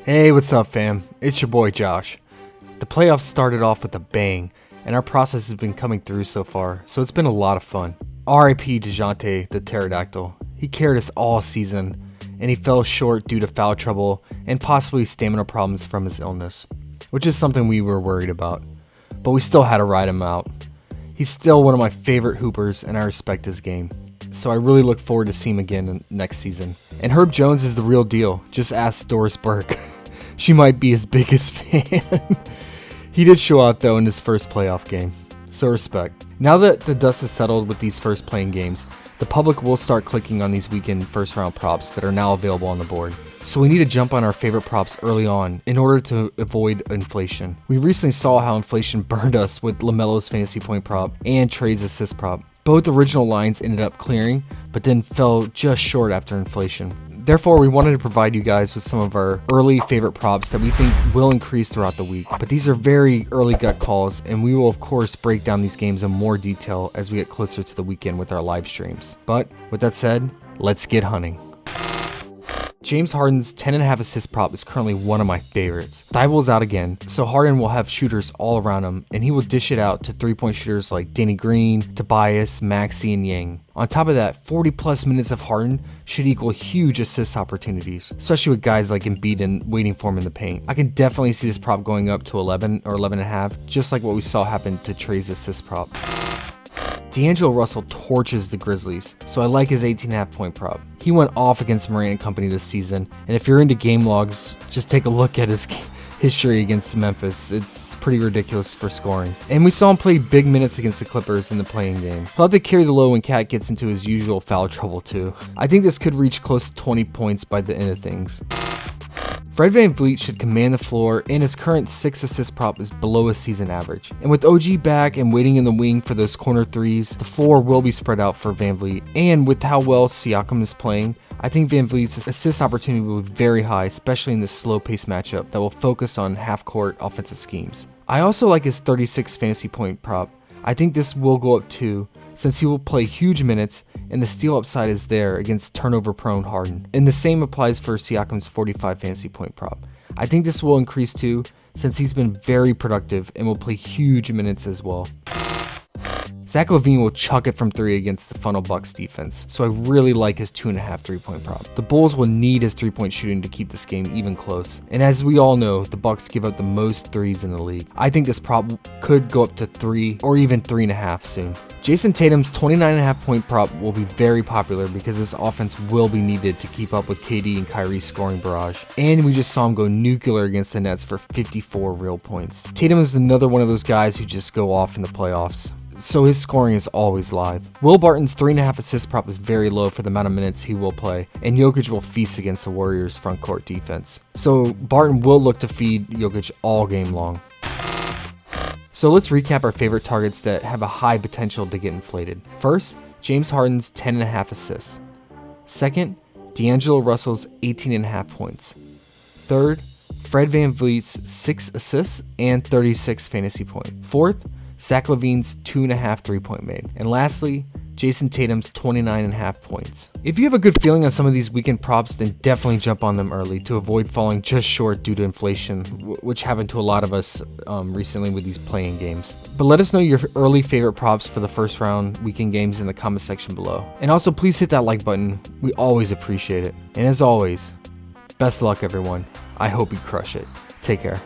Hey, what's up, fam? It's your boy Josh. The playoffs started off with a bang, and our process has been coming through so far, so it's been a lot of fun. R.I.P. DeJounte, the pterodactyl. He carried us all season, and he fell short due to foul trouble and possibly stamina problems from his illness, which is something we were worried about. But we still had to ride him out. He's still one of my favorite hoopers, and I respect his game. So I really look forward to seeing him again next season. And Herb Jones is the real deal. Just ask Doris Burke. She might be his biggest fan. He did show out though in his first playoff game. So respect. Now that the dust has settled with these first playing games, the public will start clicking on these weekend first round props that are now available on the board. So we need to jump on our favorite props early on in order to avoid inflation. We recently saw how inflation burned us with LaMelo's fantasy point prop and Trey's assist prop. Both original lines ended up clearing, but then fell just short after inflation. Therefore, we wanted to provide you guys with some of our early favorite props that we think will increase throughout the week. But these are very early gut calls, and we will of course break down these games in more detail as we get closer to the weekend with our live streams. But with that said, let's get hunting. James Harden's 10.5 assist prop is currently one of my favorites. Thibault is out again, so Harden will have shooters all around him, and he will dish it out to three-point shooters like Danny Green, Tobias, Maxey, and Yang. On top of that, 40 plus minutes of Harden should equal huge assist opportunities, especially with guys like Embiid and waiting for him in the paint. I can definitely see this prop going up to 11 or 11.5, just like what we saw happen to Trey's assist prop. D'Angelo Russell torches the Grizzlies, so I like his 18.5 point prop. He went off against Morant and company this season, and if you're into game logs, just take a look at his history against Memphis. It's pretty ridiculous for scoring. And we saw him play big minutes against the Clippers in the playing game. He'll have to carry the load when Cat gets into his usual foul trouble too. I think this could reach close to 20 points by the end of things. Fred VanVleet should command the floor, and his current 6 assist prop is below his season average. And with OG back and waiting in the wing for those corner threes, the floor will be spread out for VanVleet. And with how well Siakam is playing, I think VanVleet's assist opportunity will be very high, especially in this slow-paced matchup that will focus on half-court offensive schemes. I also like his 36 fantasy point prop. I think this will go up too, since he will play huge minutes and the steal upside is there against turnover-prone Harden. And the same applies for Siakam's 45 fantasy point prop. I think this will increase too, since he's been very productive and will play huge minutes as well. Zach LaVine will chuck it from 3 against the Funnel Bucks defense, so I really like his 2.5 3-point prop. The Bulls will need his 3-point shooting to keep this game even close, and as we all know, the Bucks give up the most threes in the league. I think this prop could go up to 3 or even 3.5 soon. Jason Tatum's 29.5 point prop will be very popular because this offense will be needed to keep up with KD and Kyrie's scoring barrage, and we just saw him go nuclear against the Nets for 54 real points. Tatum is another one of those guys who just go off in the playoffs, so his scoring is always live. Will Barton's 3.5 assist prop is very low for the amount of minutes he will play, and Jokic will feast against the Warriors' front court defense. So Barton will look to feed Jokic all game long. So let's recap our favorite targets that have a high potential to get inflated. First, James Harden's 10.5 assists. Second, D'Angelo Russell's 18.5 points. Third, Fred VanVleet's 6 assists and 36 fantasy points. Fourth, Zach LaVine's 2.5 3-point made. And lastly, Jason Tatum's 29.5 points. If you have a good feeling on some of these weekend props, then definitely jump on them early to avoid falling just short due to inflation, which happened to a lot of us recently with these playing games. But let us know your early favorite props for the first round weekend games in the comment section below. And also please hit that like button. We always appreciate it. And as always, best of luck everyone. I hope you crush it. Take care.